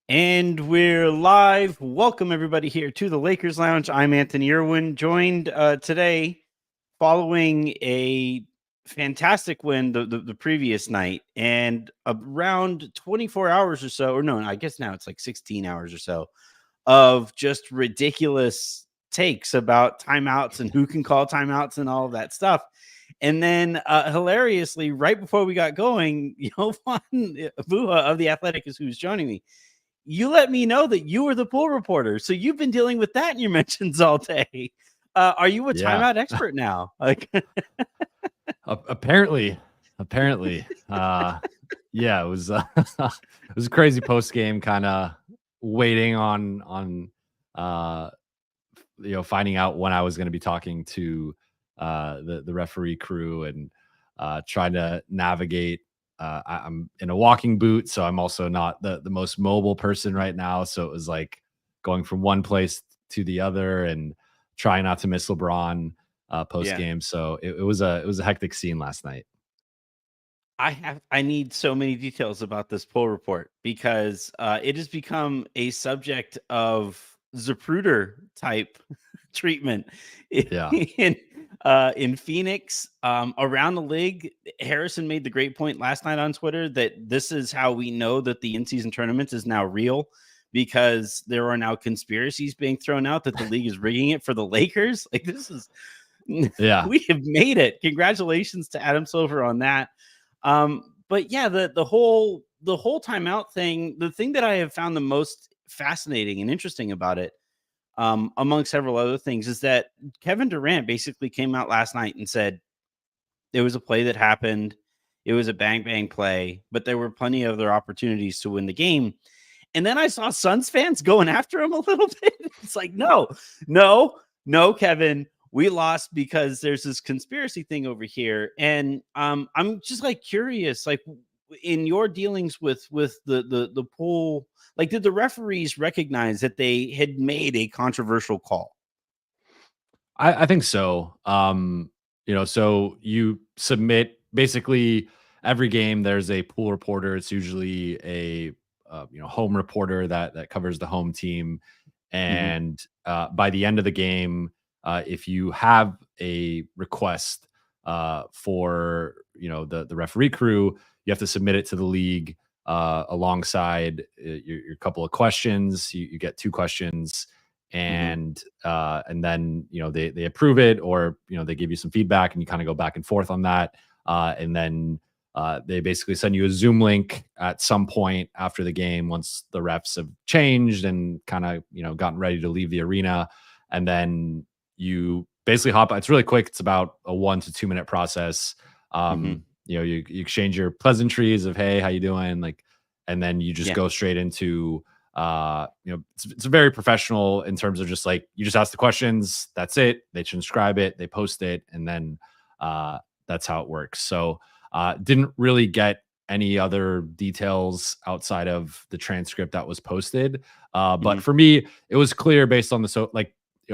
And we're live. Welcome, everybody, here to the Lakers Lounge. I'm Anthony Irwin, joined today following a fantastic win the previous night. And around 24 hours or so, or no, I guess now it's like 16 hours or so, of just ridiculous takes about timeouts and who can call timeouts and all of that stuff. And then hilariously, right before we got going, Jovan Buha of The Athletic is who's joining me. You let me know that you were the pool reporter. So you've been dealing with that in your mentions all day. Are you a Yeah. timeout expert now? Like, apparently, yeah, it was it was a crazy post game, kind of waiting on finding out when I was going to be talking to the referee crew and trying to navigate. I'm in a walking boot, so I'm also not the most mobile person right now. So it was like going from one place to the other and trying not to miss LeBron post yeah, game. So it was a hectic scene last night. I need so many details about this poll report because it has become a subject of Zapruder type treatment Yeah. in in Phoenix, around the league. Harrison made the great point last night on Twitter that this is how we know that the in-season tournament is now real, because there are now conspiracies being thrown out that the league is rigging it for the Lakers. Like, this is Yeah. we have made it. Congratulations to Adam Silver on that. But yeah, the whole timeout thing, the thing that I have found the most fascinating and interesting about it, among several other things, is that Kevin Durant basically came out last night and said there was a play that happened. It was a bang bang play, but there were plenty of other opportunities to win the game. And then I saw Suns fans going after him a little bit. It's like, no, no, no, Kevin, we lost because there's this conspiracy thing over here. And I'm just like curious, like, in your dealings with the pool, like, did the referees recognize that they had made a controversial call? I think so. So you submit basically every game. There's a pool reporter. It's usually a home reporter that covers the home team. Hmm. And by the end of the game, if you have a request for the referee crew, you have to submit it to the league alongside your couple of questions. You get two questions, Hmm. and then they approve it, or they give you some feedback, and you kind of go back and forth on that, and then they basically send you a Zoom link at some point after the game once the refs have changed and kind of gotten ready to leave the arena, and then you basically hop. It's really quick. It's about a 1 to 2 minute process. Hmm. You exchange your pleasantries of, hey, how you doing, like, and then you just Yeah. go straight into it's very professional in terms of just like, you just ask the questions, that's it, they transcribe it, they post it, and then that's how it works. So didn't really get any other details outside of the transcript that was posted, but Hmm. for me it was clear based on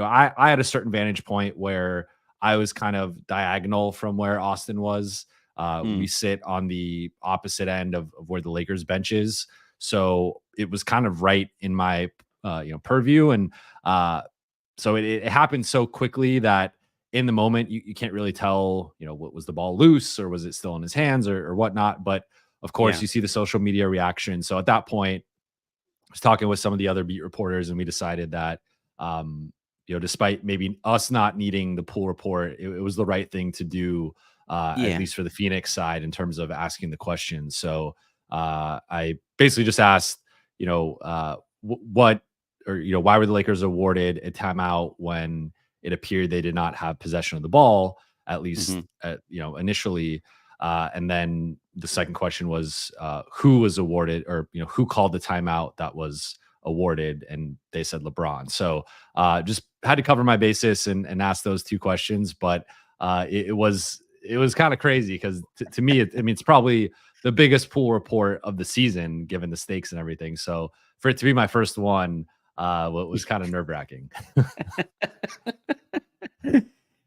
I had a certain vantage point where I was kind of diagonal from where Austin was. We Mm. sit on the opposite end of where the Lakers bench is, so it was kind of right in my purview, and uh, so it happened so quickly that in the moment you can't really tell, what was the ball loose or was it still in his hands, or whatnot. But of course, Yeah. you see the social media reaction. So at that point, I was talking with some of the other beat reporters, and we decided that, despite maybe us not needing the pool report, it was the right thing to do, at Yeah. least for the Phoenix side, in terms of asking the questions. So I basically just asked, what, or why were the Lakers awarded a timeout when it appeared they did not have possession of the ball, at least Hmm. initially. And then the second question was, who was awarded, or who called the timeout that was awarded, and they said LeBron. So just had to cover my basis and ask those two questions. But it was kind of crazy because to me, it's probably the biggest pool report of the season given the stakes and everything. So for it to be my first one, was kind of nerve wracking.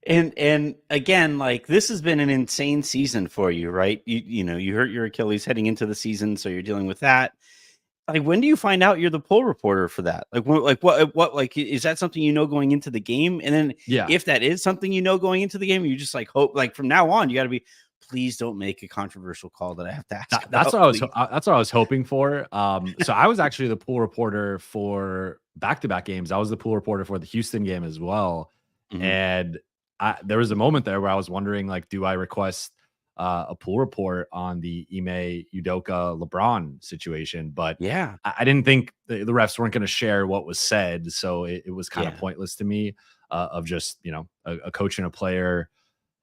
And again, like, this has been an insane season for you, right? You hurt your Achilles heading into the season, so you're dealing with that. Like, when do you find out you're the poll reporter for that? Like, what, like, is that something you know going into the game? And then Yeah. if that is something you know going into the game, you just like hope, like from now on, you got to be, please don't make a controversial call that I have to ask That's about, what I was please. that's what I was hoping for. So I was actually the pool reporter for back-to-back games. I was the pool reporter for the Houston game as well, Mhm. and there was a moment there where I was wondering, like, do I request a pool report on the Ime Udoka LeBron situation? But Yeah. I didn't think the refs weren't going to share what was said, so it was kind of Yeah. pointless to me. Of just a coach and a player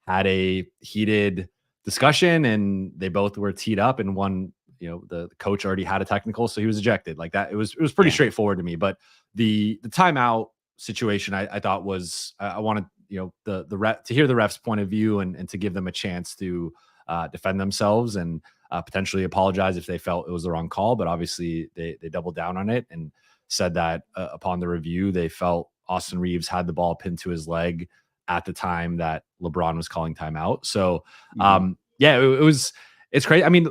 had a heated discussion and they both were teed up and one, the coach already had a technical, so he was ejected. Like that, it was pretty Yeah. straightforward to me. But the timeout situation, I thought was, I wanted, the ref to hear the ref's point of view and to give them a chance to defend themselves and potentially apologize if they felt it was the wrong call. But obviously they doubled down on it and said that upon the review they felt Austin Reeves had the ball pinned to his leg at the time that LeBron was calling timeout. So, Mhm. yeah, it's crazy. I mean,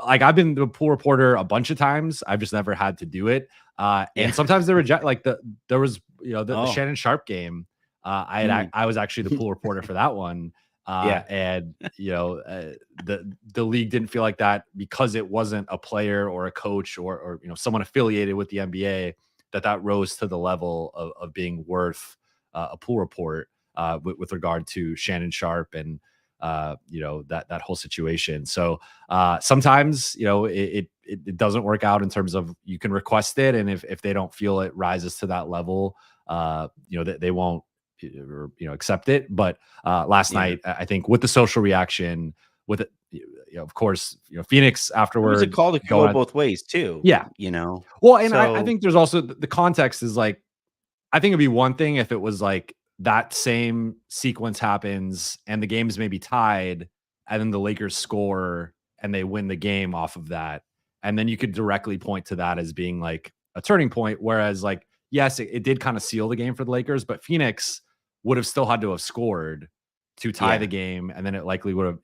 like I've been the pool reporter a bunch of times. I've just never had to do it. And Yeah. sometimes they reject, like there was, the Oh. Shannon Sharp game. Mm. I was actually the pool reporter for that one. Yeah. And the league didn't feel like that because it wasn't a player or a coach or someone affiliated with the NBA that rose to the level of being worth a pool report with regard to Shannon Sharp and that whole situation. So sometimes it doesn't work out in terms of you can request it, and if they don't feel it rises to that level, they won't accept it. But last Yeah. night, I think with the social reaction, with it, of course, Phoenix It was a afterward call that could go going on, both ways too, yeah. you know? Well, and I So think there's also the context is like I think it'd be one thing if it was like that same sequence happens and the game's maybe tied, and then the Lakers score and they win the game off of that. And then you could directly point to that as being like a turning point. Whereas, like, yes, it did kind of seal the game for the Lakers, but Phoenix would have still had to have scored to tie the yeah. game. And then it likely would have,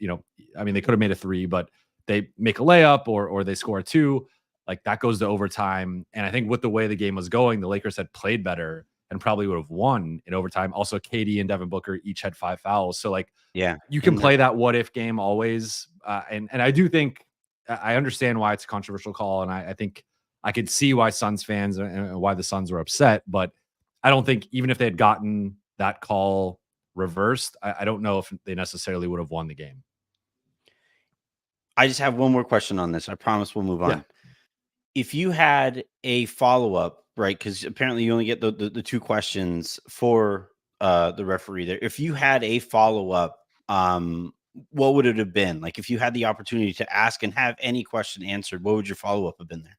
I mean, they could have made a three, but they make a layup or they score a two. Like that goes to overtime. And I think with the way the game was going, the Lakers had played better and probably would have won in overtime. Also, KD and Devin Booker each had 5 fouls. So like Yeah. you can And play that what if game always. And I do think I understand why it's a controversial call. And I think I could see why Suns fans and why the Suns were upset. But I don't think even if they had gotten that call reversed, I don't know if they necessarily would have won the game. I just have one more question on this. I promise we'll move Yeah. on. If you had a follow-up, right? Because apparently you only get the two questions for the referee there. If you had a follow-up, what would it have been? Like if you had the opportunity to ask and have any question answered, what would your follow-up have been there?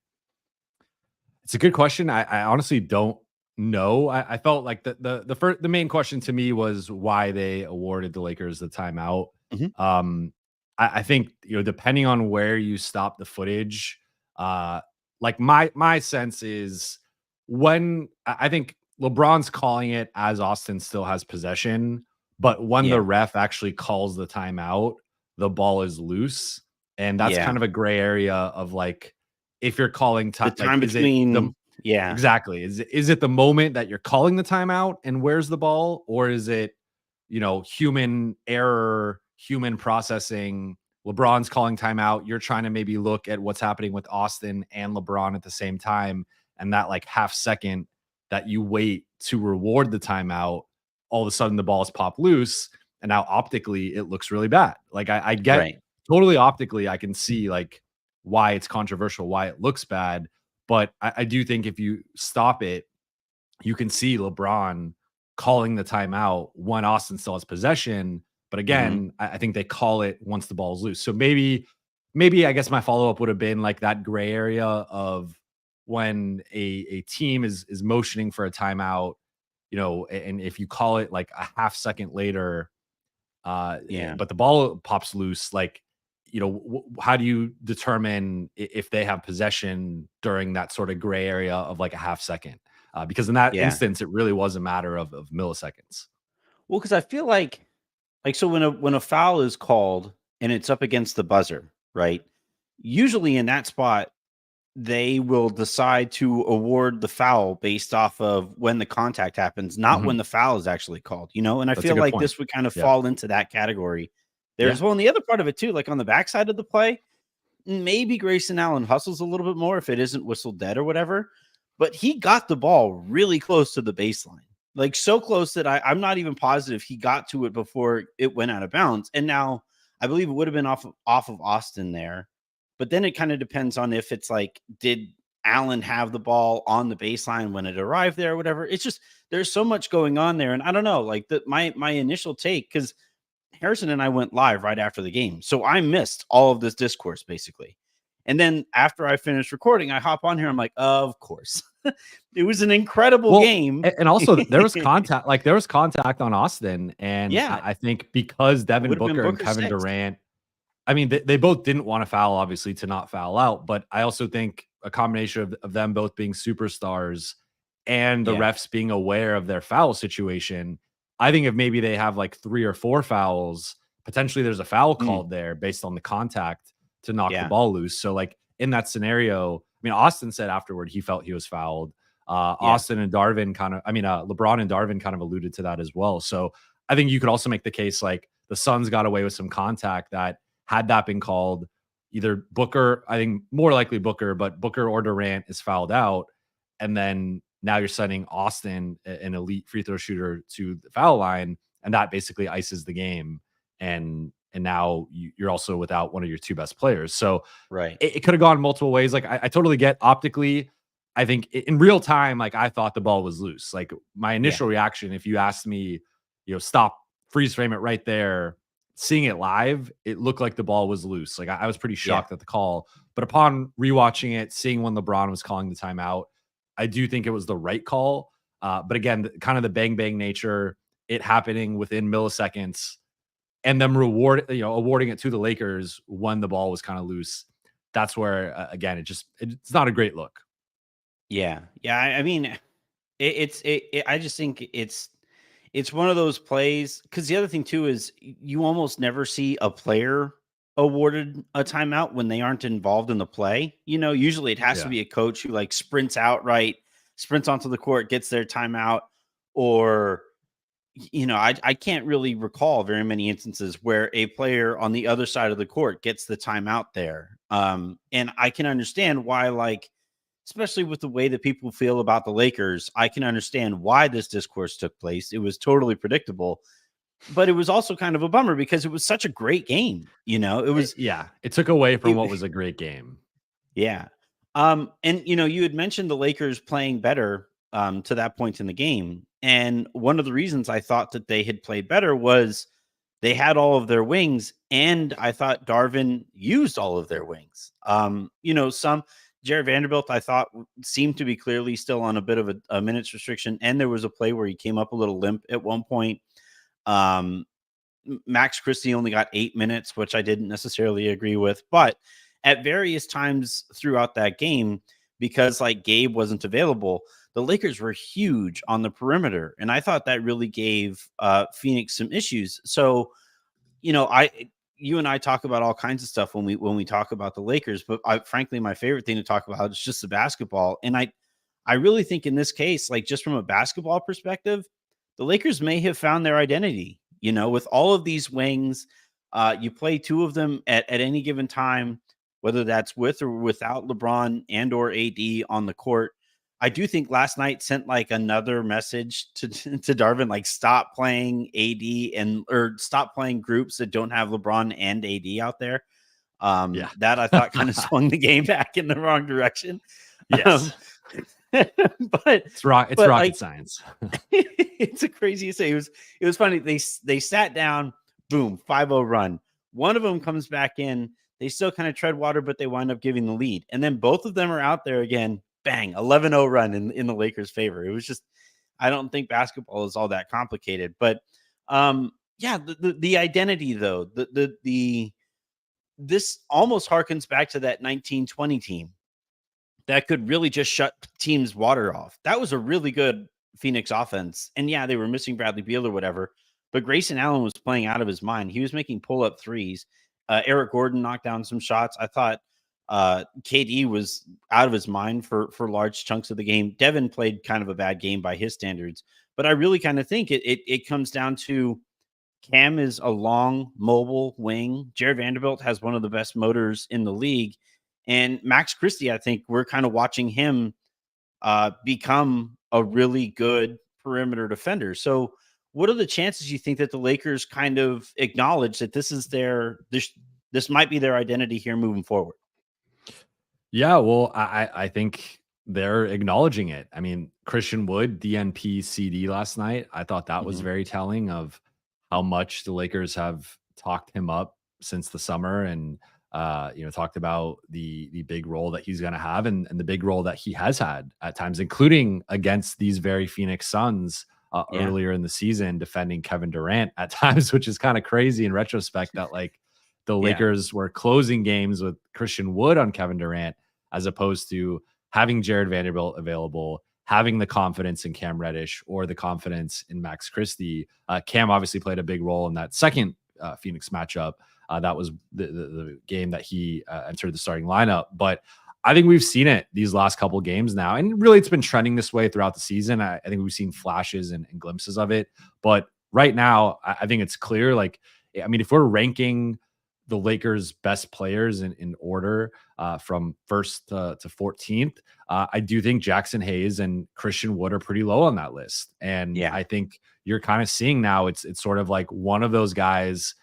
It's a good question. I honestly don't know. I felt like the main question to me was why they awarded the Lakers the timeout. Mhm. Um, I think depending on where you stop the footage, like my sense is when I think LeBron's calling it as Austin still has possession, but when the Yeah. ref actually calls the timeout, the ball is loose, and that's Yeah. kind of a gray area of like if you're calling The time, like, time is it the between, yeah. exactly? Is it the moment that you're calling the timeout and where's the ball, or is it, human error, human processing? LeBron's calling timeout. You're trying to maybe look at what's happening with Austin and LeBron at the same time, and that like half second that you wait to reward the timeout, all of a sudden the ball's pop loose, and now optically it looks really bad. Like I get Right. totally optically, I can see like why it's controversial, why it looks bad. But I do think if you stop it, you can see LeBron calling the timeout when Austin still has possession. But Mhm. again, I think they call it once the ball is loose. So maybe I guess my follow up would have been like that gray area of when a team is motioning for a timeout, and if you call it like a half second later, Yeah. but the ball pops loose, like, how do you determine if they have possession during that sort of gray area of like a half second? Because in that Yeah. instance, it really was a matter of milliseconds. Well, because I feel like so when a foul is called and it's up against the buzzer, right? Usually in that spot, they will decide to award the foul based off of when the contact happens, not when the foul is actually called, you know? And I That's a feel good like point. this would kind of Yeah. fall into that category there Yeah. as well. And the other part of it too, like on the backside of the play, maybe Grayson Allen hustles a little bit more if it isn't whistled dead or whatever, but he got the ball really close to the baseline. Like so close that I'm not even positive he got to it before it went out of bounds. And now I believe it would have been off of Austin there. But then it kind of depends on if it's like, did Allen have the ball on the baseline when it arrived there or whatever? It's just there's so much going on there. And I don't know, like my initial take, because Harrison and I went live right after the game. So I missed all of this discourse basically. And then after I finished recording, I hop on here. I'm like, of course. It was an incredible Well, game. and also there was contact, like there was contact on Austin. And Yeah. I think because It Devin would have been Booker and Booker Kevin 6. Durant, I mean, they both didn't want to foul, obviously, to not foul out. But I also think a combination of them both being superstars and the Yeah. refs being aware of their foul situation, I think if maybe they have like 3 or 4 fouls, potentially there's a foul called there based on the contact to knock the Yeah. ball loose. So, like in that scenario, I mean, Austin said afterward he felt he was fouled. Yeah. Austin and Darvin LeBron and Darvin kind of alluded to that as well. So I think you could also make the case like the Suns got away with some contact that had that been called, either Booker, I think more likely Booker, but Booker or Durant is fouled out. And then now you're sending Austin, an elite free throw shooter, to the foul line. And that basically ices the game. And now you're also without one of your 2 best players. So Right. it could have gone multiple ways. Like I totally get optically. I think in real time, like I thought the ball was loose. Like my initial reaction, if you asked me, stop, freeze frame it right there, seeing it live, it looked like the ball was loose. Like I was pretty shocked at the call. But upon rewatching it, seeing when LeBron was calling the timeout, I do think it was the right call. But again, kind of the bang bang nature, it happening within milliseconds, and them awarding it to the Lakers when the ball was kind of loose. That's where again, it's not a great look. Yeah. Yeah. I mean, I just think it's one of those plays, because the other thing too is you almost never see a player awarded a timeout when they aren't involved in the play. Usually it has to Yeah. be a coach who like sprints onto the court, gets their timeout, or I can't really recall very many instances where a player on the other side of the court gets the timeout there. And I can understand why, like, especially with the way that people feel about the Lakers, I can understand why this discourse took place. It was totally predictable, but it was also kind of a bummer because it was such a great game. It was, It took away from it, what was a great game. yeah. And you had mentioned the Lakers playing better to that point in the game. And one of the reasons I thought that they had played better was they had all of their wings, and I thought Darvin used all of their wings. Some Jared Vanderbilt I thought seemed to be clearly still on a bit of a minutes restriction, and there was a play where he came up a little limp at one point. Max Christie only got 8 minutes, which I didn't necessarily agree with, but at various times throughout that game, because like Gabe wasn't available, the Lakers were huge on the perimeter, and I thought that really gave Phoenix some issues. So, you and I talk about all kinds of stuff when we talk about the Lakers, but frankly, my favorite thing to talk about is just the basketball. And I really think in this case, like just from a basketball perspective, the Lakers may have found their identity. With all of these wings, you play 2 of them at any given time, whether that's with or without LeBron and or AD on the court. I do think last night sent like another message to Darvin, like stop playing AD or stop playing groups that don't have LeBron and AD out there. That I thought kind of swung the game back in the wrong direction. Yes. But it's rocket like, science. It's a crazy to say. It was funny. They sat down, boom, 5-0 run. One of them comes back in. They still kind of tread water, but they wind up giving the lead. And then both of them are out there again. Bang, 11-0 run in the Lakers' favor. It was just, I don't think basketball is all that complicated. But the identity though, this almost harkens back to that 1920 team that could really just shut teams' water off. That was a really good Phoenix offense. And yeah, they were missing Bradley Beal or whatever, but Grayson Allen was playing out of his mind. He was making pull-up threes. Eric Gordon knocked down some shots. I thought KD was out of his mind for large chunks of the game. Devin played kind of a bad game by his standards, but I really kind of think it comes down to Cam is a long, mobile wing. Jared Vanderbilt has one of the best motors in the league, and Max Christie, I think we're kind of watching him become a really good perimeter defender. So, what are the chances you think that the Lakers kind of acknowledge that this might be their identity here moving forward? Yeah, well, I think they're acknowledging it. I mean, Christian Wood, DNP CD last night. I thought that was Mhm. very telling of how much the Lakers have talked him up since the summer and talked about the big role that he's gonna have and the big role that he has had at times, including against these very Phoenix Suns Yeah, earlier in the season, defending Kevin Durant at times, which is kind of crazy in retrospect that like the yeah, Lakers were closing games with Christian Wood on Kevin Durant as opposed to having Jared Vanderbilt available, having the confidence in Cam Reddish or the confidence in Max Christie. Cam obviously played a big role in that second Phoenix matchup. That was the game that he entered the starting lineup. But I think we've seen it these last couple games now. And really, it's been trending this way throughout the season. I think we've seen flashes and glimpses of it. But right now, I think it's clear. Like, I mean, if we're ranking the Lakers' best players in order from first to 14th. I do think Jackson Hayes and Christian Wood are pretty low on that list. And yeah, I think you're kind of seeing now it's sort of like one of those guys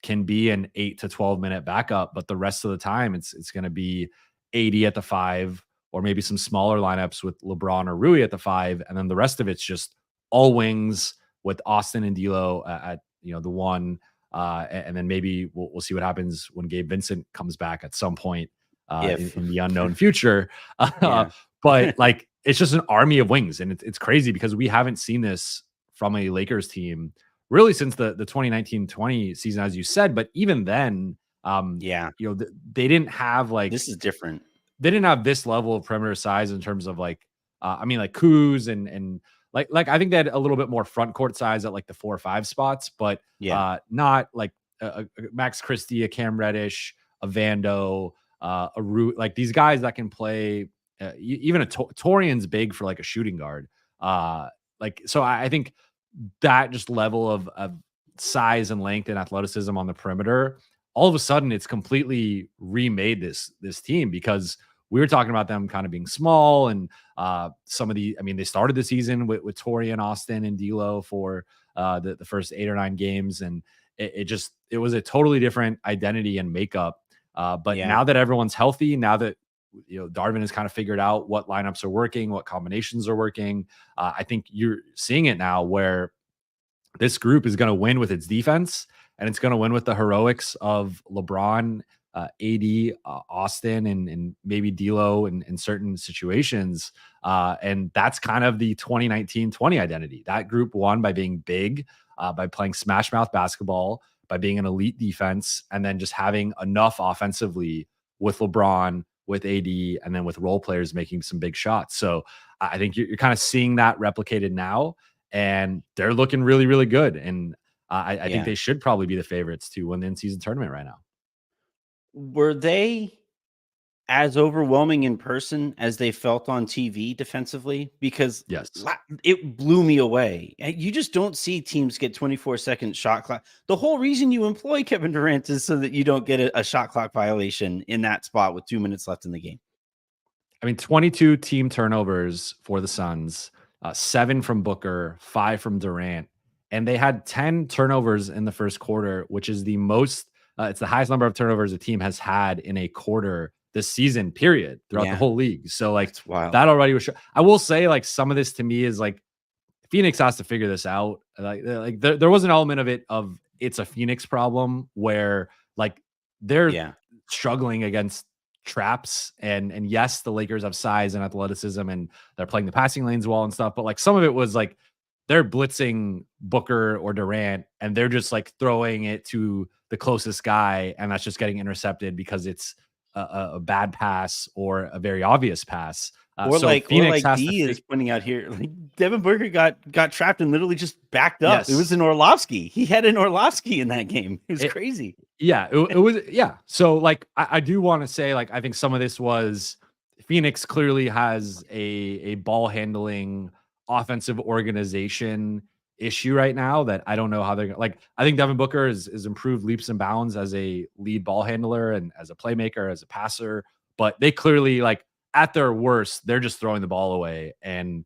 can be an 8 to 12 minute backup, but the rest of the time it's going to be 80 at the 5 or maybe some smaller lineups with LeBron or Rui at the 5 and then the rest of it's just all wings with Austin and D'Lo at the 1 and then maybe we'll see what happens when Gabe Vincent comes back at some point if in the unknown future. yeah, But like, it's just an army of wings, and it's crazy because we haven't seen this from a Lakers team really since the 2019-20 season, as you said. But even then, yeah, they didn't have like this is different. they didn't have this level of perimeter size in terms of like, I mean, like Kuz and like I think they had a little bit more front court size at like the 4 or 5 spots, but Yeah, not like Max Christie, a Cam Reddish, a Vando, a Root, like these guys that can play. Even a Torian's big for like a shooting guard. Like so, I think that just level of size and length and athleticism on the perimeter, all of a sudden it's completely remade this team because we were talking about them kind of being small and some of the, I mean, they started the season with Torian, Austin, and D'Lo for the first 8 or 9 games, and it was a totally different identity and makeup. But yeah, now that everyone's healthy, now that Darvin has kind of figured out what lineups are working, what combinations are working, I think you're seeing it now where this group is going to win with its defense and it's going to win with the heroics of LeBron, AD, Austin, and maybe D'Lo in certain situations. And that's kind of the 2019-20 identity. That group won by being big, by playing smash mouth basketball, by being an elite defense, and then just having enough offensively with LeBron, with AD, and then with role players making some big shots. So I think you're kind of seeing that replicated now and they're looking really, really good. And I think yeah. they should probably be the favorites to win the in-season tournament right now. Were they as overwhelming in person as they felt on TV defensively? Because Yes. it blew me away. You just don't see teams get 24-second shot clock. The whole reason you employ Kevin Durant is so that you don't get a shot clock violation in that spot with 2 minutes left in the game. I mean, 22 team turnovers for the Suns, 7 from Booker, 5 from Durant, and they had 10 turnovers in the first quarter, which is the most. It's the highest number of turnovers a team has had in a quarter this season. Period, throughout the Yeah, whole league. So, like that's wild. that already was. I will say, like some of this to me is like Phoenix has to figure this out. Like there was an element of it of it's a Phoenix problem where like they're Yeah, struggling against traps and yes, the Lakers have size and athleticism and they're playing the passing lanes well and stuff, but like some of it was like they're blitzing Booker or Durant and they're just like throwing it to the closest guy and that's just getting intercepted because it's a bad pass or a very obvious pass. So Or Phoenix like has to D is pointing out here, like Devin Booker got trapped and literally just backed up. It was yes, an Orlovsky. He had an Orlovsky in that game. It was crazy. yeah, it was, yeah. So like I do want to say, like, I think some of this was Phoenix clearly has a ball handling offensive organization issue right now that I don't know how they're gonna, like, I think Devin Booker is improved leaps and bounds as a lead ball handler and as a playmaker, as a passer, but they clearly, like, at their worst, they're just throwing the ball away. And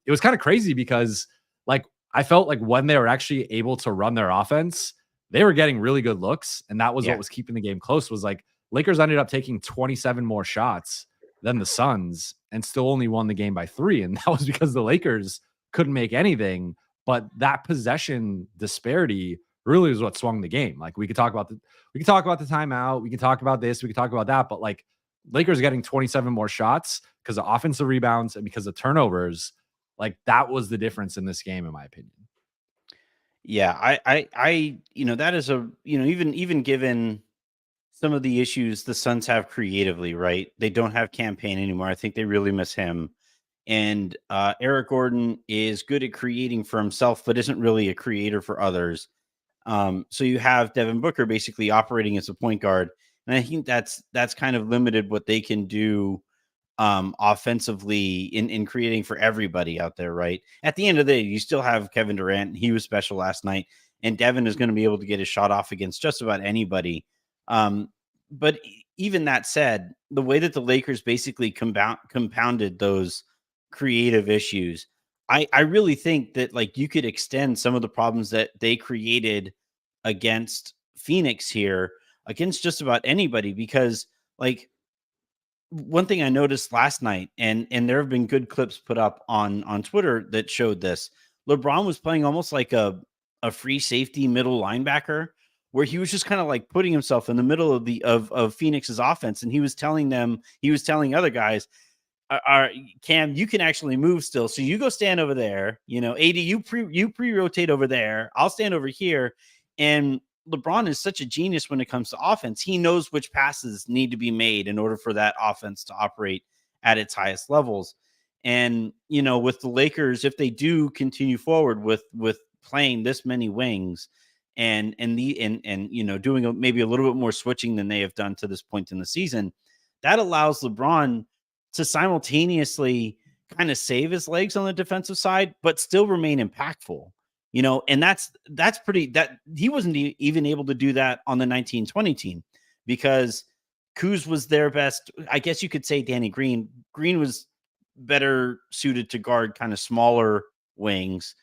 it was kind of crazy because, like, I felt like when they were actually able to run their offense, they were getting really good looks, and that was what Yeah. was keeping the game close. Was like Lakers ended up taking 27 more shots than the Suns and still only won the game by 3, and that was because the Lakers couldn't make anything. But that possession disparity really is what swung the game. Like, we could talk about the timeout, we can talk about this, we can talk about that, but like, Lakers getting 27 more shots because of offensive rebounds and because of turnovers, like, that was the difference in this game, in my opinion. Yeah, that is a, even given some of the issues the Suns have creatively, right? They don't have campaign anymore. I think they really miss him. And Eric Gordon is good at creating for himself, but isn't really a creator for others. So you have Devin Booker basically operating as a point guard, and I think that's kind of limited what they can do offensively in creating for everybody out there, right? At the end of the day, you still have Kevin Durant. He was special last night, and Devin is going to be able to get his shot off against just about anybody. But even that said, the way that the Lakers basically compounded those creative issues, I really think that, like, you could extend some of the problems that they created against Phoenix here against just about anybody, because, like, one thing I noticed last night, and there have been good clips put up on Twitter that showed this. LeBron was playing almost like a free safety middle linebacker, where he was just kind of like putting himself in the middle of of Phoenix's offense, and he was telling other guys, "Are Cam, you can actually move still, so you go stand over there. AD, you pre rotate over there. I'll stand over here." And LeBron is such a genius when it comes to offense. He knows which passes need to be made in order for that offense to operate at its highest levels. And with the Lakers, if they do continue forward with playing this many wings and doing maybe a little bit more switching than they have done to this point in the season, that allows LeBron to simultaneously kind of save his legs on the defensive side, but still remain impactful. And that's pretty, that he wasn't even able to do that on the 1920 team, because Kuz was their best. I guess you could say Danny Green. Green was better suited to guard kind of smaller wings.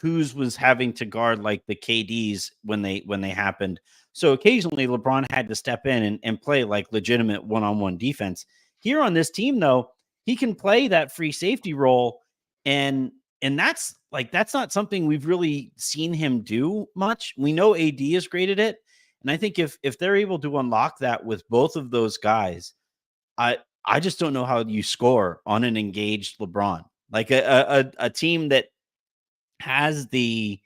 Kuz was having to guard like the KDs when they happened. So occasionally LeBron had to step in and play like legitimate one-on-one defense. Here on this team, though, he can play that free safety role, and that's not something we've really seen him do much. We know AD is great at it, and I think if they're able to unlock that with both of those guys, I just don't know how you score on an engaged LeBron. Like a team that has the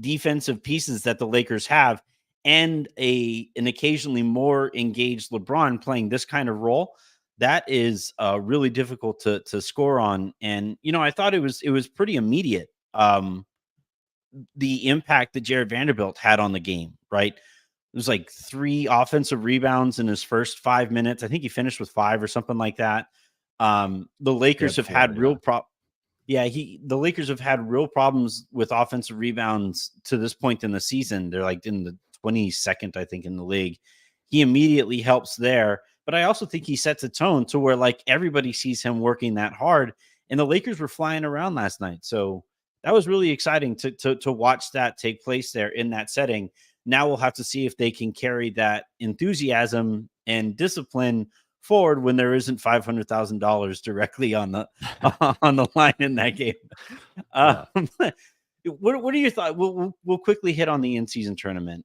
defensive pieces that the Lakers have, and an occasionally more engaged LeBron playing this kind of role, that is really difficult to score on. And I thought it was pretty immediate. The impact that Jared Vanderbilt had on the game, right? It was like 3 offensive rebounds in his first 5 minutes. I think he finished with 5 or something like that. The He Lakers had have 4, had yeah. the Lakers have had real problems with offensive rebounds to this point in the season. They're like in the 22nd, I think, in the league. He immediately helps there, but I also think he sets a tone to where, like, everybody sees him working that hard, and the Lakers were flying around last night. So that was really exciting to watch that take place there in that setting. Now we'll have to see if they can carry that enthusiasm and discipline forward when there isn't $500,000 directly on the on the line in that game. Um, Yeah. what are your thoughts? We'll quickly hit on the in-season tournament.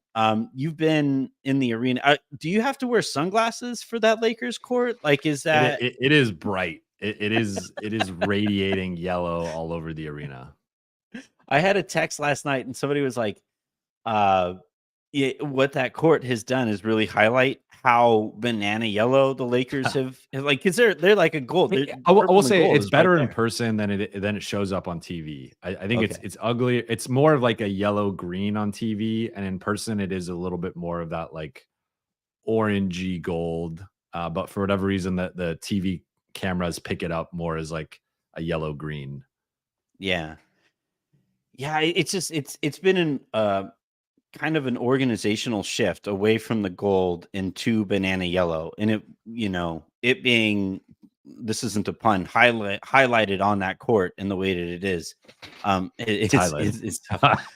You've been in the arena. Do you have to wear sunglasses for that Lakers court? Like, is that? It is bright. It is radiating yellow all over the arena. I had a text last night, and somebody was like, uh, Yeah, what that court has done is really highlight how banana yellow the Lakers have like, because they're like a gold. They're I will purple and say gold it's is right better in there. person than it shows up on TV. I think Okay. it's ugly. It's more of like a yellow green on TV, and in person it is a little bit more of that like orangey gold. But for whatever reason, the TV cameras pick it up more as like a yellow green. Yeah. Yeah, it's just it's been an kind of an organizational shift away from the gold into banana yellow, and it, it being, this isn't a pun, highlighted on that court in the way that it is. It's highlighted. It's tough.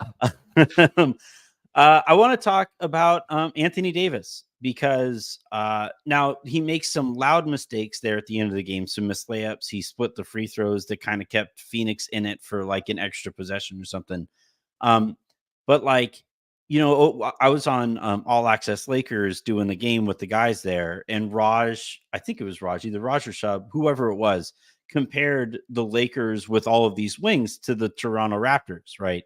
I want to talk about Anthony Davis, because now he makes some loud mistakes there at the end of the game, some missed layups. He split the free throws that kind of kept Phoenix in it for like an extra possession or something. Um, but like, I was on All Access Lakers doing the game with the guys there, and Raj, I think it was Raj, either Raj or Shub, whoever it was, compared the Lakers with all of these wings to the Toronto Raptors, right?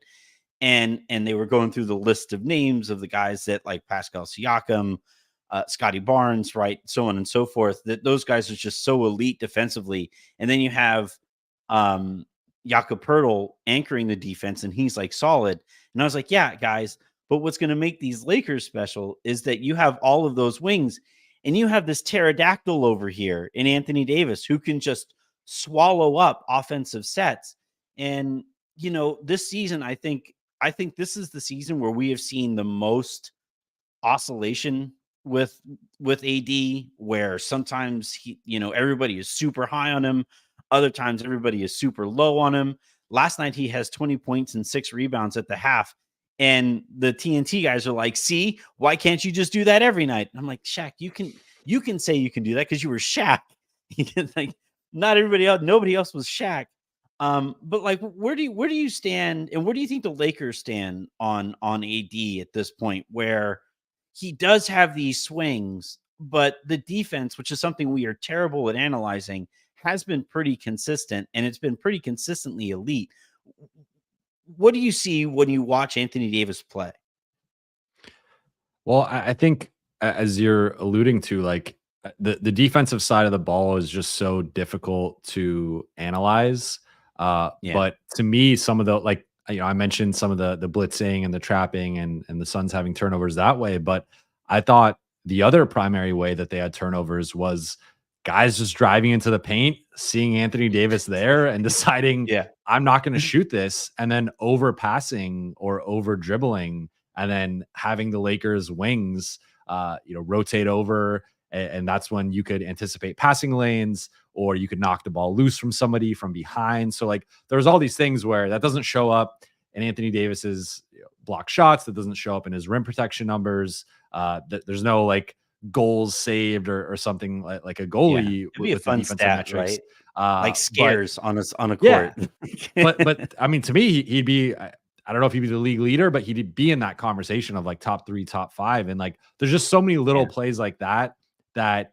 And they were going through the list of names of the guys that, like Pascal Siakam, Scotty Barnes, right, so on and so forth. That those guys are just so elite defensively, and then you have Jakob Pertl anchoring the defense, and he's like solid. And I was like, yeah, guys, but what's going to make these Lakers special is that you have all of those wings, and you have this pterodactyl over here in Anthony Davis who can just swallow up offensive sets. And this season, I think this is the season where we have seen the most oscillation with AD, where sometimes everybody is super high on him, other times everybody is super low on him. Last night he has 20 points and 6 rebounds at the half, and the TNT guys are like, "See, why can't you just do that every night?" And I'm like, "Shaq, you can say you can do that because you were Shaq." Like, not everybody else, nobody else was Shaq. But like, where do you stand, and where do you think the Lakers stand on AD at this point, where he does have these swings, but the defense, which is something we are terrible at analyzing, has been pretty consistent, and it's been pretty consistently elite. What do you see when you watch Anthony Davis play? Well, I think as you're alluding to, like the defensive side of the ball is just so difficult to analyze. Yeah. But to me, some of the like I mentioned some of the blitzing and the trapping and the Suns having turnovers that way. But I thought the other primary way that they had turnovers was guys just driving into the paint, seeing Anthony Davis there, and deciding Yeah. I'm not going to shoot this, and then overpassing or over dribbling, and then having the Lakers wings, rotate over, and that's when you could anticipate passing lanes, or you could knock the ball loose from somebody from behind. So like, there's all these things where that doesn't show up in Anthony Davis's block shots, that doesn't show up in his rim protection numbers. There's no like goals saved or something like a Yeah. goalie It'd be a with the fun defensive stat, metrics. right? Like But scares on a yeah, court. but I mean, to me, he'd be. I don't know if he'd be the league leader, but he'd be in that conversation of like top 3, top 5, and like there's just so many little Yeah. plays like that that.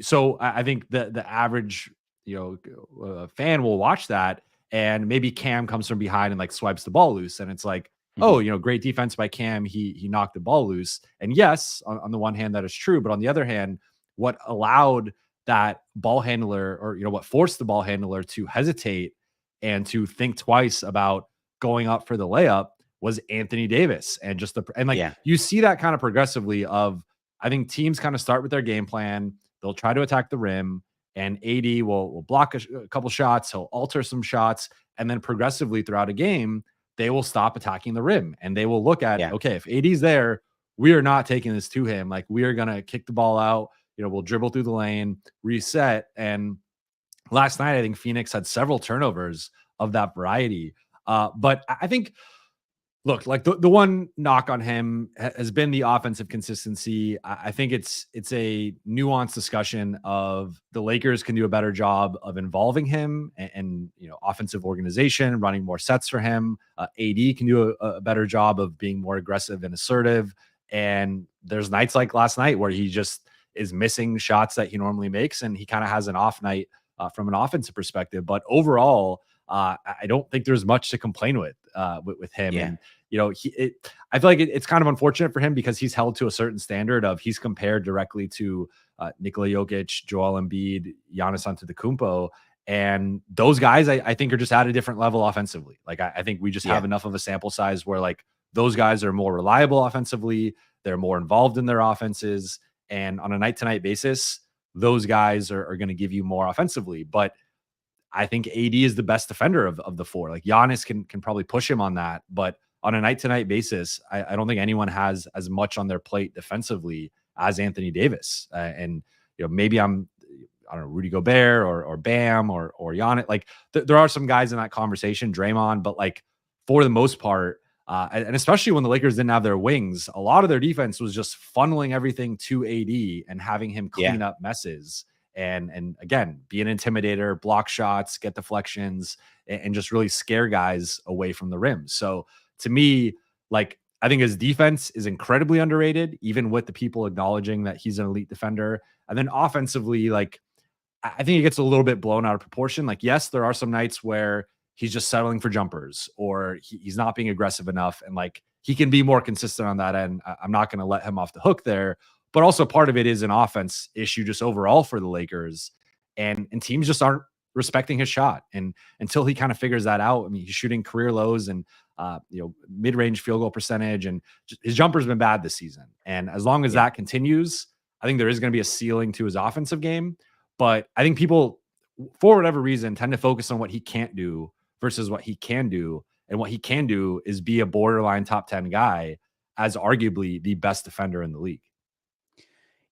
So I think the average fan will watch that, and maybe Cam comes from behind and like swipes the ball loose, and it's like, oh, Mhm. great defense by Cam. He knocked the ball loose, and yes, on the one hand that is true, but on the other hand, what allowed that ball handler, or what forced the ball handler to hesitate and to think twice about going up for the layup was Anthony Davis, and just and like Yeah. you see that kind of progressively of, I think teams kind of start with their game plan. They'll try to attack the rim, and AD will block a couple shots. He'll alter some shots, and then progressively throughout a game, they will stop attacking the rim, and they will look at, Yeah. okay, if AD's there, we are not taking this to him. Like, we are gonna kick the ball out. We'll dribble through the lane, reset. And last night, I think Phoenix had several turnovers of that variety. But I think, look, like the one knock on him has been the offensive consistency. I think it's a nuanced discussion of the Lakers can do a better job of involving him and offensive organization, running more sets for him. AD can do a better job of being more aggressive and assertive. And there's nights like last night where he just is missing shots that he normally makes, and he kind of has an off night from an offensive perspective. But overall, I don't think there's much to complain with with him. Yeah. And, I feel like it's kind of unfortunate for him because he's held to a certain standard of he's compared directly to Nikola Jokic, Joel Embiid, Giannis Antetokounmpo. And those guys, I think, are just at a different level offensively. Like, I think we just have enough of a sample size where, like, those guys are more reliable offensively. They're more involved in their offenses. And on a night-to-night basis, those guys are going to give you more offensively. But I think AD is the best defender of the four. Like, Giannis can probably push him on that. But on a night-to-night basis, I don't think anyone has as much on their plate defensively as Anthony Davis. And, maybe I don't know, Rudy Gobert or Bam or Giannis. Like, there are some guys in that conversation, Draymond, but, like, for the most part, and especially when the Lakers didn't have their wings, a lot of their defense was just funneling everything to AD and having him clean up messes and again, be an intimidator, block shots, get deflections, and just really scare guys away from the rim. So to me, like, I think his defense is incredibly underrated, even with the people acknowledging that he's an elite defender. And then offensively, like, I think it gets a little bit blown out of proportion. Like, yes, there are some nights where he's just settling for jumpers or he's not being aggressive enough. And, like, he can be more consistent on that end. I'm not going to let him off the hook there. But also part of it is an offense issue just overall for the Lakers. And teams just aren't respecting his shot. And until he kind of figures that out, I mean, he's shooting career lows and, mid-range field goal percentage. And his jumper's been bad this season. And as long as that continues, I think there is going to be a ceiling to his offensive game. But I think people, for whatever reason, tend to focus on what he can't do versus what he can do. And what he can do is be a borderline top 10 guy as arguably the best defender in the league.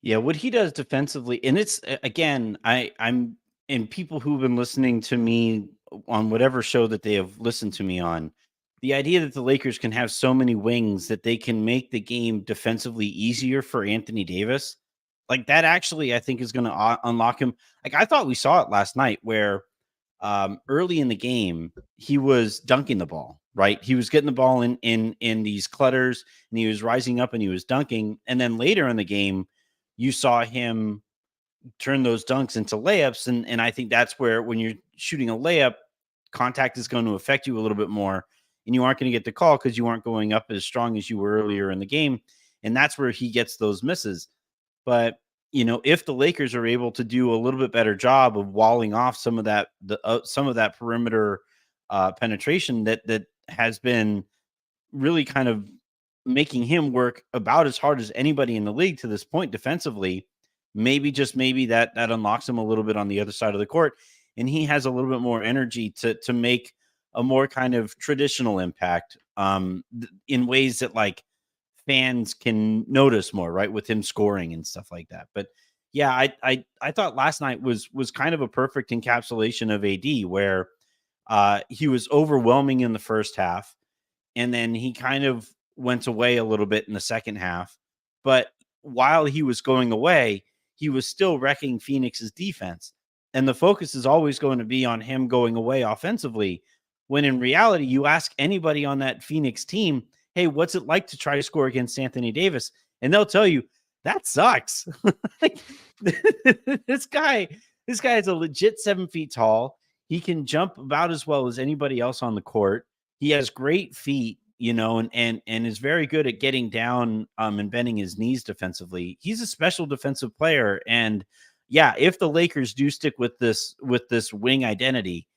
Yeah, what he does defensively, and it's again, I'm and people who've been listening to me on whatever show that they have listened to me on, the idea that the Lakers can have so many wings that they can make the game defensively easier for Anthony Davis, like that actually I think is going to unlock him. Like, I thought we saw it last night where early in the game he was dunking the ball, right? He was getting the ball in these clutters and he was rising up and he was dunking, and then later in the game you saw him turn those dunks into layups. And I think that's where, when you're shooting a layup, contact is going to affect you a little bit more and you aren't going to get the call because you aren't going up as strong as you were earlier in the game. And that's where he gets those misses. But, if the Lakers are able to do a little bit better job of walling off some of that, some of that perimeter penetration that has been really kind of making him work about as hard as anybody in the league to this point defensively, maybe that unlocks him a little bit on the other side of the court, and he has a little bit more energy to make a more kind of traditional impact in ways that, like, fans can notice more, right, with him scoring and stuff like that. But yeah, I thought last night was kind of a perfect encapsulation of AD, where he was overwhelming in the first half, and then he kind of went away a little bit in the second half. But while he was going away, he was still wrecking Phoenix's defense. And the focus is always going to be on him going away offensively, when in reality, you ask anybody on that Phoenix team, hey, what's it like to try to score against Anthony Davis? And they'll tell you, that sucks. Like, this guy is a legit 7 feet tall. He can jump about as well as anybody else on the court. He has great feet, and is very good at getting down and bending his knees defensively. He's a special defensive player. And yeah, if the Lakers do stick with this wing identity,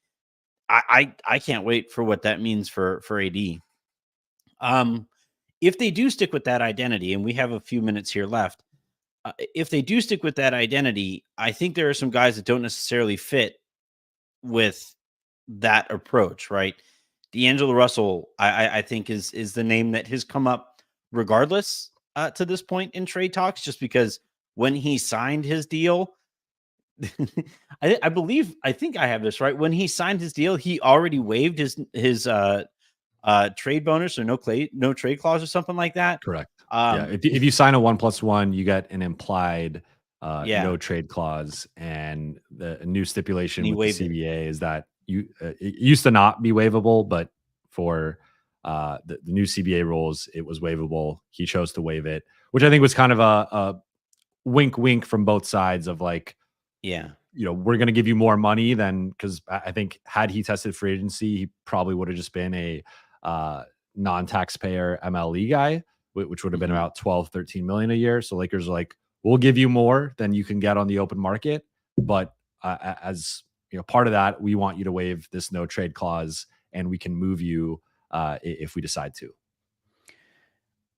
I can't wait for what that means for AD. If they do stick with that identity, and we have a few minutes here left, if they do stick with that identity, I think there are some guys that don't necessarily fit with that approach, right? D'Angelo Russell, I think is the name that has come up regardless to this point in trade talks, just because when he signed his deal, I think I have this right. When he signed his deal, he already waived his trade bonus or no trade clause or something like that. Correct. If you sign a 1+1, you get an implied no trade clause, and the new stipulation with the CBA is that it used to not be waivable, but for the new CBA rules, it was waivable. He chose to waive it, which I think was kind of a wink from both sides of, like, we're going to give you more money than, because I think had he tested free agency, he probably would have just been a non-taxpayer MLE guy, which would have been Mhm. about 12, 13 million a year. So Lakers are like, we'll give you more than you can get on the open market. But as part of that, we want you to waive this no trade clause and we can move you if we decide to.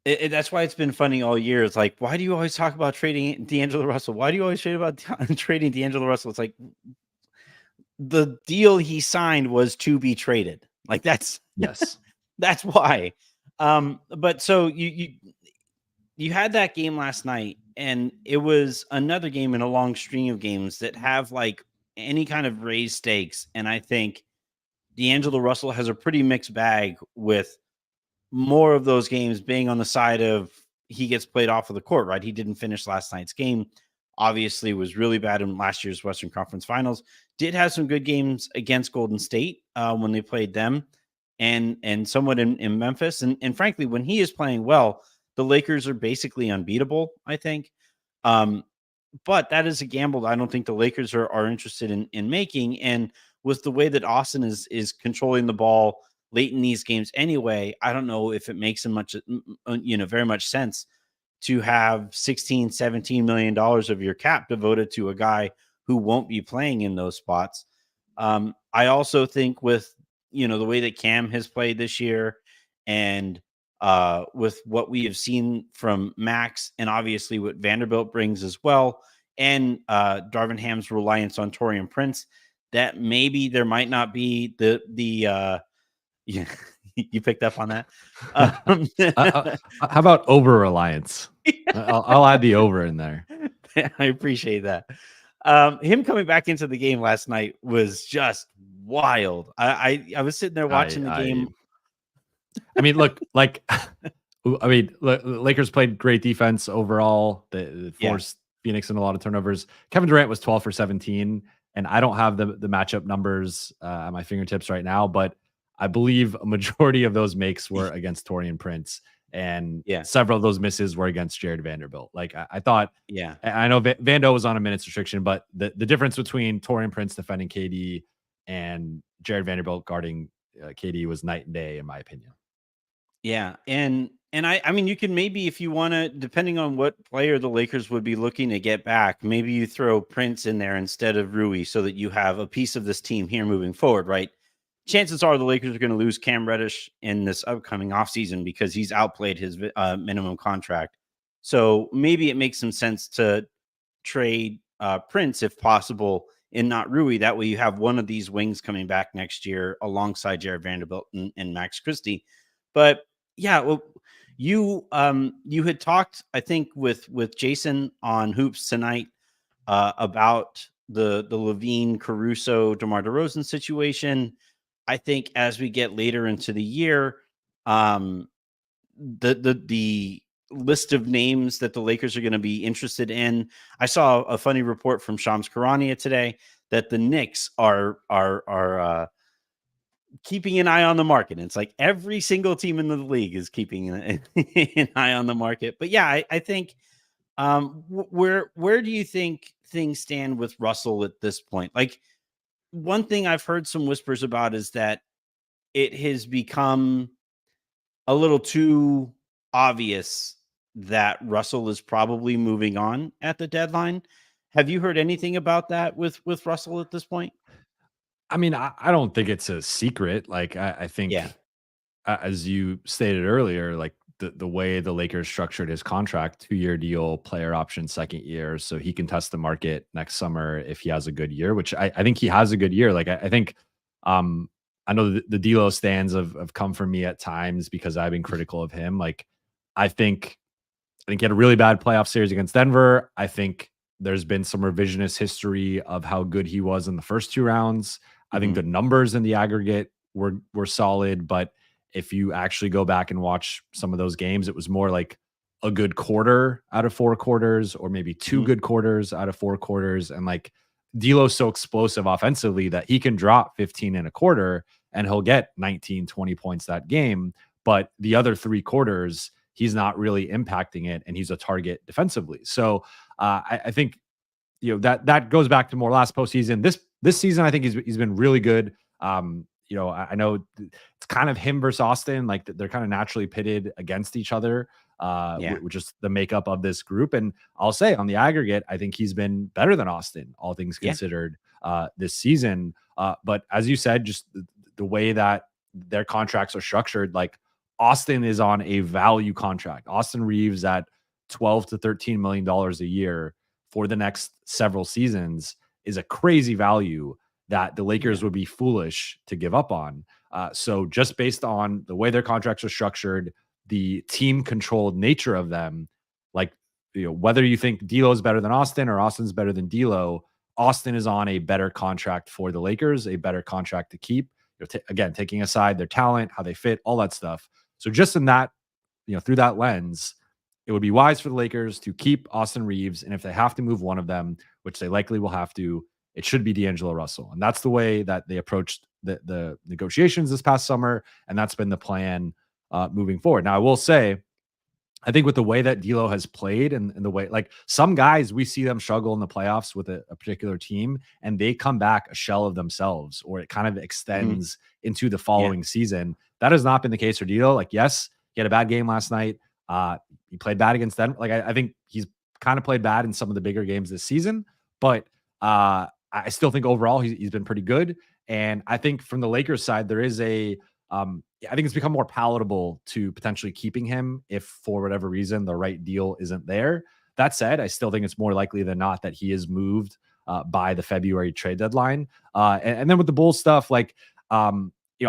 That's why it's been funny all year. It's like, why do you always talk about trading D'Angelo Russell? Why do you always trade about trading D'Angelo Russell? It's like the deal he signed was to be traded. Like that's Yes. that's why. But so you had that game last night, and it was another game in a long string of games that have like any kind of raised stakes. And I think D'Angelo Russell has a pretty mixed bag with more of those games being on the side of he gets played off of the court, right? He didn't finish last night's game. Obviously, was really bad in last year's Western Conference Finals. Did have some good games against Golden State when they played them, and somewhat in Memphis. And frankly, when he is playing well, the Lakers are basically unbeatable, I think. Um, but that is a gamble that I don't think the Lakers are interested in making. And with the way that Austin is controlling the ball late in these games anyway, I don't know if it makes him very much sense to have 16, 17 million dollars of your cap devoted to a guy who won't be playing in those spots. I also think with the way that Cam has played this year, and with what we have seen from Max, and obviously what Vanderbilt brings as well, and Darvin Ham's reliance on Taurean Prince, that maybe there might not be the yeah, you picked up on that. How about over reliance? I'll add the over in there. I appreciate that. Him coming back into the game last night was just wild. I was sitting there watching the game. I mean, look, like, Lakers played great defense overall. They forced Phoenix in a lot of turnovers. Kevin Durant was 12 for 17, and I don't have the matchup numbers at my fingertips right now, but I believe a majority of those makes were against Taurean Prince, and several of those misses were against Jared Vanderbilt. Like I thought, I know Vando was on a minutes restriction, but the difference between Taurean Prince defending KD and Jared Vanderbilt guarding KD was night and day, in my opinion. Yeah, and I mean, you can maybe, if you want to, depending on what player the Lakers would be looking to get back, maybe you throw Prince in there instead of Rui, so that you have a piece of this team here moving forward, right? Chances are the Lakers are going to lose Cam Reddish in this upcoming offseason because he's outplayed his minimum contract. So maybe it makes some sense to trade Prince if possible and not Rui. That way you have one of these wings coming back next year alongside Jared Vanderbilt and Max Christie. But yeah, well, you had talked, I think, with Jason on Hoops tonight about the Levine, Caruso, DeMar DeRozan situation. I think as we get later into the year, the list of names that the Lakers are going to be interested in. I saw a funny report from Shams Charania today that the Knicks are keeping an eye on the market. And it's like every single team in the league is keeping an eye on the market. But yeah, I think where do you think things stand with Russell at this point? Like, one thing I've heard some whispers about is that it has become a little too obvious that Russell is probably moving on at the deadline. Have you heard anything about that with Russell at this point? I mean, I don't think it's a secret. Like, I think, as you stated earlier, like the way the Lakers structured his contract, 2-year deal, player option, second year, so he can test the market next summer if he has a good year, which I think he has a good year. Like, I think, I know the D'Lo stands have come for me at times because I've been critical of him. Like, I think he had a really bad playoff series against Denver. I think there's been some revisionist history of how good he was in the first 2 rounds. I think the numbers in the aggregate were solid, but if you actually go back and watch some of those games, it was more like a good quarter out of 4 quarters, or maybe 2 good quarters out of 4 quarters. And like, D'Lo's so explosive offensively that he can drop 15 in a quarter and he'll get 19, 20 points that game. But the other 3 quarters, he's not really impacting it, and he's a target defensively. So I think that goes back to more last postseason. This season, I think he's been really good. I know it's kind of him versus Austin. Like they're kind of naturally pitted against each other, Yeah. which is the makeup of this group. And I'll say on the aggregate, I think he's been better than Austin, all things Yeah. considered, this season. But as you said, just the way that their contracts are structured, like Austin is on a value contract. Austin Reeves at $12 to $13 million a year for the next several seasons is a crazy value that the Lakers would be foolish to give up on. So just based on the way their contracts are structured, the team controlled nature of them, like, whether you think D'Lo is better than Austin or Austin's better than D'Lo, Austin is on a better contract for the Lakers, a better contract to keep. Again, taking aside their talent, how they fit, all that stuff. So just in that, through that lens, it would be wise for the Lakers to keep Austin Reeves. And if they have to move one of them, which they likely will have to, it should be D'Angelo Russell. And that's the way that they approached the negotiations this past summer. And that's been the plan moving forward. Now, I will say, I think with the way that D'Lo has played and the way, like some guys, we see them struggle in the playoffs with a particular team and they come back a shell of themselves, or it kind of extends into the following season. That has not been the case for D'Lo. Like, yes, he had a bad game last night. He played bad against them. Like, I think he's kind of played bad in some of the bigger games this season, but I still think overall he's been pretty good. And I think from the Lakers side, there is I think it's become more palatable to potentially keeping him if for whatever reason the right deal isn't there. That said, I still think it's more likely than not that he is moved by the February trade deadline. And then with the Bulls stuff, like, I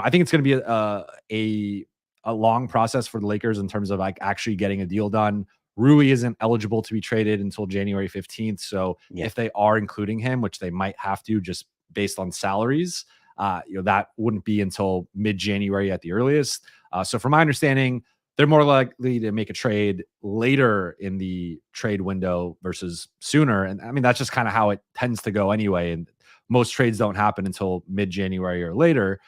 think it's going to be a long process for the Lakers in terms of like actually getting a deal done. Rui isn't eligible to be traded until January 15th. So if they are including him, which they might have to just based on salaries, that wouldn't be until mid-January at the earliest. So from my understanding, they're more likely to make a trade later in the trade window versus sooner. And I mean, that's just kind of how it tends to go anyway. And most trades don't happen until mid-January or later.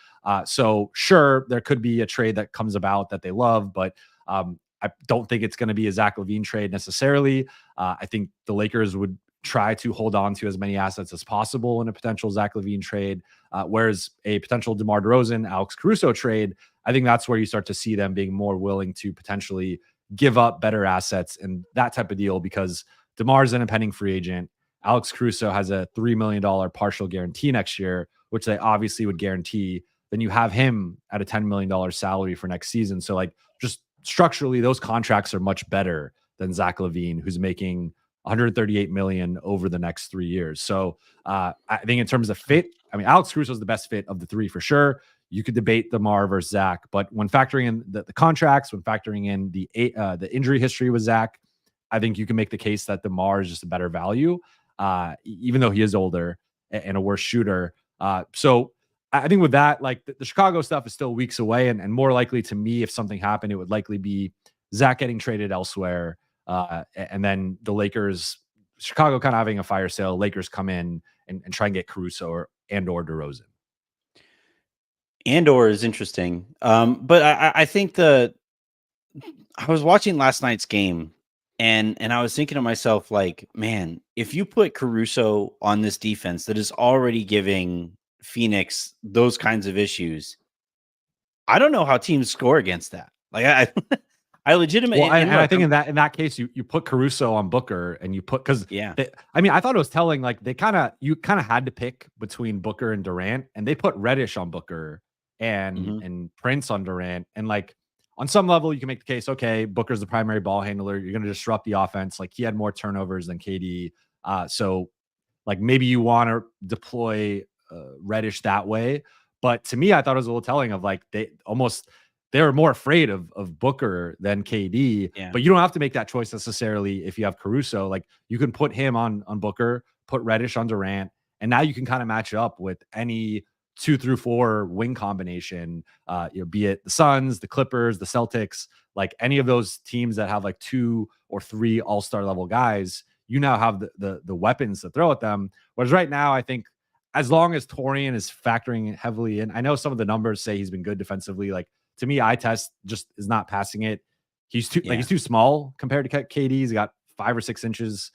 So sure, there could be a trade that comes about that they love, but I don't think it's going to be a Zach LaVine trade necessarily. I think the Lakers would try to hold on to as many assets as possible in a potential Zach LaVine trade. Whereas a potential DeMar DeRozan, Alex Caruso trade, I think that's where you start to see them being more willing to potentially give up better assets and that type of deal, because DeMar's an impending free agent. Alex Caruso has a $3 million partial guarantee next year, which they obviously would guarantee. Then you have him at a $10 million salary for next season. So like just structurally, those contracts are much better than Zach LaVine, who's making $138 million over the next 3 years. So I think in terms of fit, I mean, Alex Caruso is the best fit of the three for sure. You could debate DeMar versus Zach, but when factoring in the contracts, when factoring in the injury history with Zach, I think you can make the case that DeMar is just a better value, even though he is older and a worse shooter. So I think with that, like the Chicago stuff is still weeks away, and more likely to me, if something happened, it would likely be Zach getting traded elsewhere. And then the Lakers, Chicago kind of having a fire sale, Lakers come in and try and get Caruso or DeRozan. Andor is interesting. But I think I was watching last night's game and I was thinking to myself, like, man, if you put Caruso on this defense that is already giving Phoenix those kinds of issues, I don't know how teams score against that. Like I legitimately, and I think in that case, you put Caruso on Booker and you put, because I mean, I thought it was telling, like you kind of had to pick between Booker and Durant, and they put Reddish on Booker and Prince on Durant, and like on some level you can make the case, okay, Booker's the primary ball handler, you're going to disrupt the offense. Like he had more turnovers than KD, so like maybe you want to deploy Reddish that way. But to me, I thought it was a little telling of like they were more afraid of Booker than KD. But you don't have to make that choice necessarily if you have Caruso. Like you can put him on Booker, put Reddish on Durant, and now you can kind of match up with any 2 through 4 wing combination. Be it the Suns, the Clippers, the Celtics, like any of those teams that have like 2 or 3 all-star level guys. You now have the weapons to throw at them. Whereas right now, I think as long as Torian is factoring heavily in, I know some of the numbers say he's been good defensively. Like to me, eye test just is not passing it. He's too small compared to KD. He's got 5 or 6 inches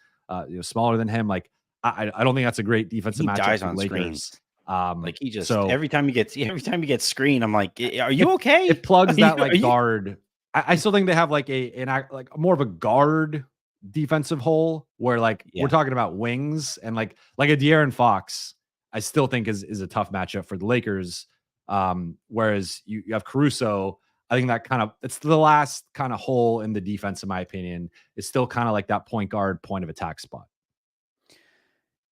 smaller than him. Like I don't think that's a great defensive matchup dies for on Lakers. screens. Like he just So every time he gets screened, I'm like, are you okay? it plugs Are you, that like guard. I still think they have like like more of a guard defensive hole where like we're yeah. talking about wings and like a De'Aaron Fox. I still think is a tough matchup for the Lakers. Whereas you have Caruso. I think that it's the last kind of hole in the defense, in my opinion. It's still kind of like that point guard, point of attack spot.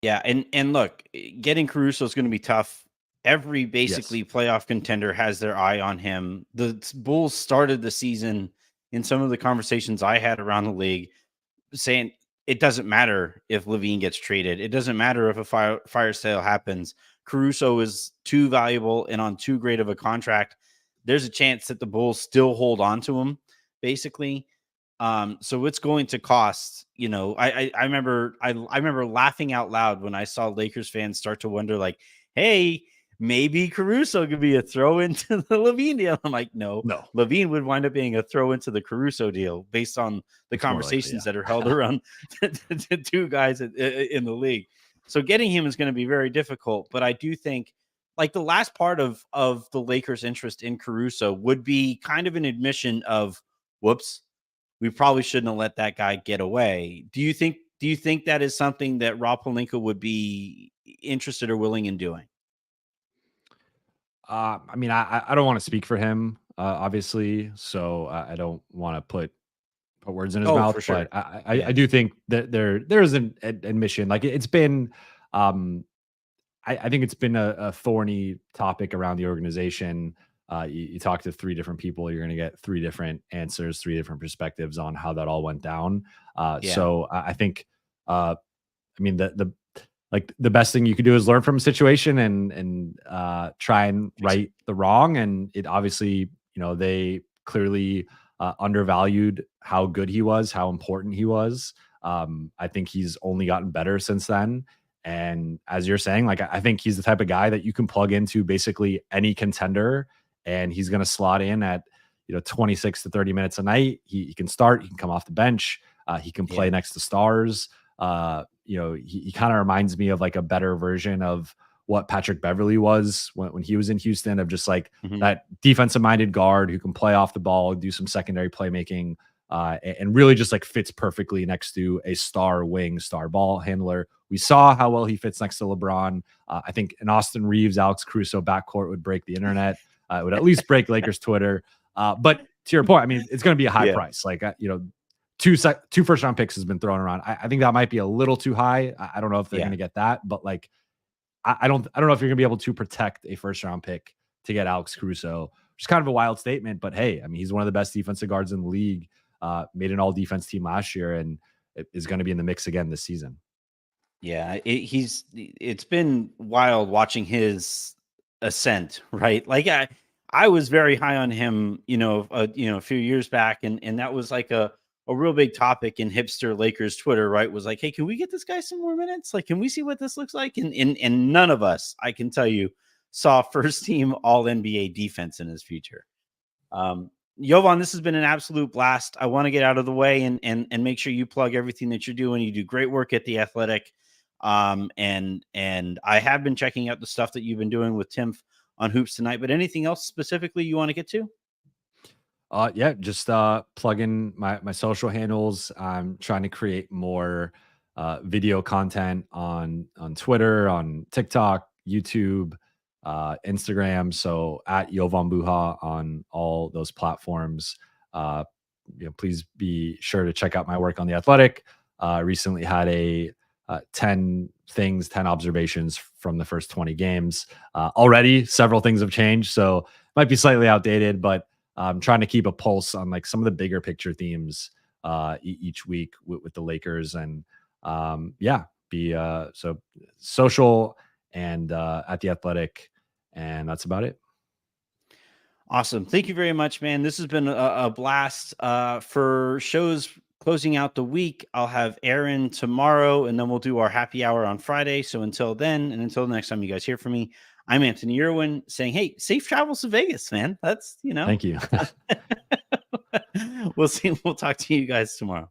Yeah, and look, getting Caruso is going to be tough. Every Yes. basically playoff contender has their eye on him. The Bulls started the season in some of the conversations I had around the league saying it doesn't matter if Levine gets traded. It doesn't matter if a fire sale happens. Caruso is too valuable and on too great of a contract. There's a chance that the Bulls still hold on to him, basically. So it's going to cost, I remember laughing out loud when I saw Lakers fans start to wonder, like, hey, maybe Caruso could be a throw into the Levine deal. I'm like, no, No, Levine would wind up being a throw into the Caruso deal based on the it's more likely. conversations Yeah. that are held around the two guys in the league. So getting him is going to be very difficult. But I do think like the last part of the Lakers' interest in Caruso would be kind of an admission of, whoops, we probably shouldn't have let that guy get away. Do you think that is something that Rob Pelinka would be interested or willing in doing? I mean, I don't want to speak for him, obviously, so I don't want to put words in his Oh, mouth. for sure. But I Yeah. do think that there's an admission. Like it's been, I think it's been a thorny topic around the organization. You talk to three different people, you're going to get three different answers, three different perspectives on how that all went down. Yeah. So I think, I mean, the best thing you could do is learn from a situation and try and Fix it. right the wrong. And it obviously, they clearly undervalued how good he was, how important he was. I think he's only gotten better since then. And as you're saying, like I think he's the type of guy that you can plug into basically any contender, and he's going to slot in at 26 to 30 minutes a night. He can start, he can come off the bench, he can play Yeah. next to stars. He kind of reminds me of like a better version of what Patrick Beverley was when he was in Houston, of just like Mhm. that defensive minded guard who can play off the ball, do some secondary playmaking, and really just like fits perfectly next to a star wing, star ball handler. We saw how well he fits next to LeBron. I think an Austin Reeves, Alex Caruso backcourt would break the internet. It would at least break Lakers Twitter. But to your point, I mean, it's going to be a high Yeah. price. Like, two first round picks has been thrown around. I think that might be a little too high. I don't know if they're Yeah. going to get that, but like, I don't know if you're going to be able to protect a first round pick to get Alex Caruso, which is kind of a wild statement, but hey, I mean, he's one of the best defensive guards in the league, made an all defense team last year, and is going to be in the mix again this season. Yeah. It's been wild watching his ascent, right? Like I was very high on him, a few years back, and that was like a real big topic in hipster Lakers Twitter, right? Was like, hey, can we get this guy some more minutes? Like, can we see what this looks like? And none of us, I can tell you, saw first team all NBA defense in his future. Jovan, this has been an absolute blast. I want to get out of the way and make sure you plug everything that you're doing. You do great work at The Athletic. And I have been checking out the stuff that you've been doing with Tim on Hoops Tonight, but anything else specifically you want to get to? Yeah, just plug in my social handles. I'm trying to create more video content on Twitter, on TikTok, YouTube, Instagram. So at Jovan Buha on all those platforms. Uh, please be sure to check out my work on The Athletic. Recently had a 10 things, 10 observations from the first 20 games. Already several things have changed, so might be slightly outdated, but I'm trying to keep a pulse on like some of the bigger picture themes each week with the Lakers, and be so social and at The Athletic, and that's about it. Awesome. Thank you very much, man. This has been a blast. For shows closing out the week, I'll have Aaron tomorrow, and then we'll do our happy hour on Friday. So until then, and until the next time you guys hear from me, I'm Anthony Irwin saying, hey, safe travels to Vegas, man. That's, Thank you. we'll see. We'll talk to you guys tomorrow.